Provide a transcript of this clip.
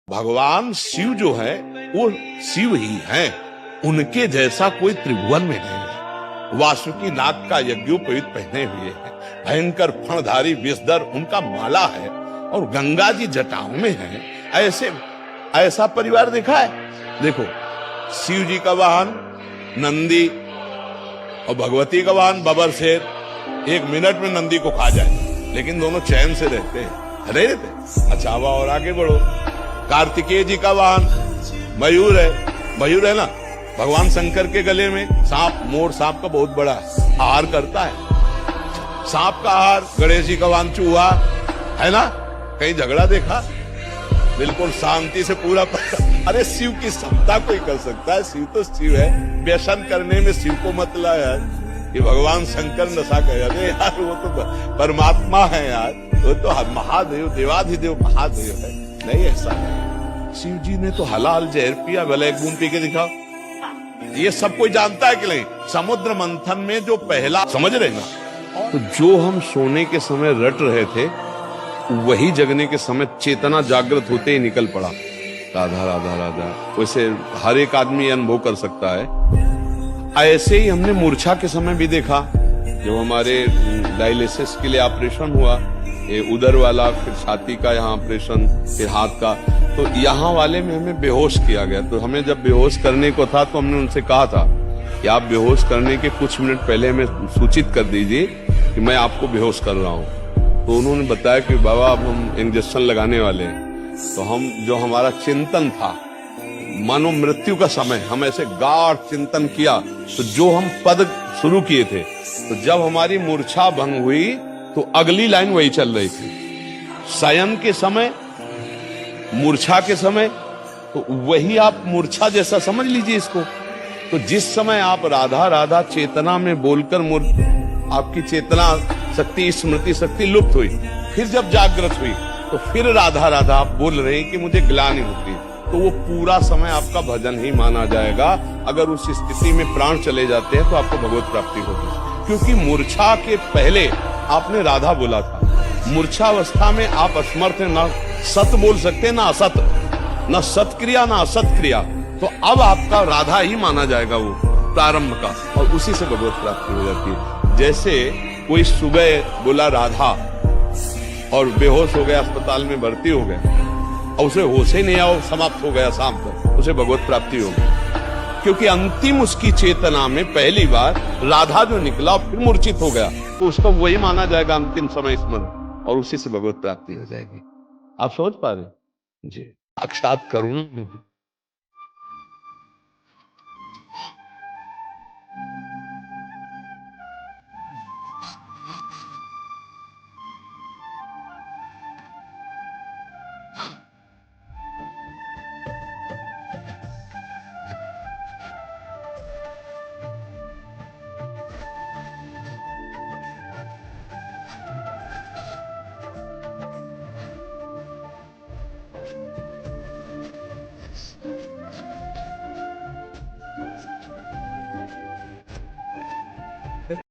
भगवान शिव जो है वो शिव ही हैं, उनके जैसा कोई त्रिभुवन में नहीं है। वासुकी नाग का यज्ञोपवीत पहने हुए है, भयंकर फणधारी विषधर उनका माला है और गंगा जी जटाओं में है। ऐसा परिवार देखा है? देखो, शिव जी का वाहन नंदी और भगवती का वाहन बबर शेर। 1 मिनट में नंदी को खा जाए, लेकिन दोनों चैन से रहते हैं, रहते। अच्छा, अब और आगे बढ़ो, कार्तिकेय जी का वाहन मयूर है ना। भगवान शंकर के गले में सांप, मोर सांप का बहुत बड़ा आहार करता है। सांप का आहार। गणेश जी का वाहन चूहा है ना। कहीं झगड़ा देखा? बिल्कुल शांति से पूरा अरे शिव की क्षमता कोई कर सकता है? शिव तो शिव है। व्यसन करने में शिव को मत ला यार, ये भगवान शंकर नशा कर। अरे यार, वो तो परमात्मा है यार, वो तो महादेव, देवाधिदेव महादेव है। नहीं, ऐसा नहीं। शिव जी ने तो हलाल जहर पिया, भले 1 बूंद पी के दिखाओ। ये सब कोई जानता है कि नहीं? समुद्र मंथन में जो पहला, समझ रहे ना, तो जो हम सोने के समय रट रहे थे, वही जगने के समय चेतना जागृत होते ही निकल पड़ा। राधा राधा राधा। वैसे हर एक आदमी अनुभव कर सकता है। ऐसे ही हमने मूर्छा के समय भी देखा, जब हमारे डायलिसिस के लिए ऑपरेशन हुआ, ये उदर वाला, फिर छाती का यहाँ ऑपरेशन, फिर हाथ का, तो यहाँ वाले में हमें बेहोश किया गया। तो हमें जब बेहोश करने को था, तो हमने उनसे कहा था कि आप बेहोश करने के कुछ मिनट पहले हमें सूचित कर दीजिए कि मैं आपको बेहोश कर रहा हूँ। तो उन्होंने बताया कि बाबा अब हम इंजेक्शन लगाने वाले हैं। तो हम, जो हमारा चिंतन था, मानो मृत्यु का समय, हम ऐसे गाढ़ चिंतन किया। तो जो हम पद शुरू किए थे, तो जब हमारी मूर्छा भंग हुई, तो अगली लाइन वही चल रही थी। शयन के समय, मूर्छा के समय, तो वही आप मूर्छा जैसा समझ लीजिए इसको। तो जिस समय आप राधा राधा चेतना में बोलकर आपकी चेतना शक्ति, स्मृति शक्ति लुप्त हुई, फिर जब जागृत हुई, तो फिर राधा राधा आप बोल रहे हैं कि मुझे ग्लानि होती, तो वो पूरा समय आपका भजन ही माना जाएगा। अगर उस स्थिति में प्राण चले जाते हैं, तो आपको भगवत प्राप्ति होगी। क्योंकि मूर्छा के पहले आपने राधा बोला था। मूर्छावस्था में आप असमर्थ हैं, ना सत बोल सकते, ना असत, ना सत्क्रिया ना असत क्रिया। तो अब आपका राधा ही माना जाएगा वो प्रारंभ का, और उसी से भगवत प्राप्ति हो जाती है। जैसे कोई सुबह बोला राधा और बेहोश हो गया, अस्पताल में भर्ती हो गया, और उसे होश ही नहीं आया, समाप्त हो गया शाम तक, उसे भगवत प्राप्ति हो गई। क्योंकि अंतिम उसकी चेतना में पहली बार राधा जो निकला, फिर मूर्छित हो गया, तो उसको वही माना जाएगा अंतिम समय स्मरण, और उसी से भगवत प्राप्ति हो जाएगी। आप समझ पा रहे? जी, साक्षात करुण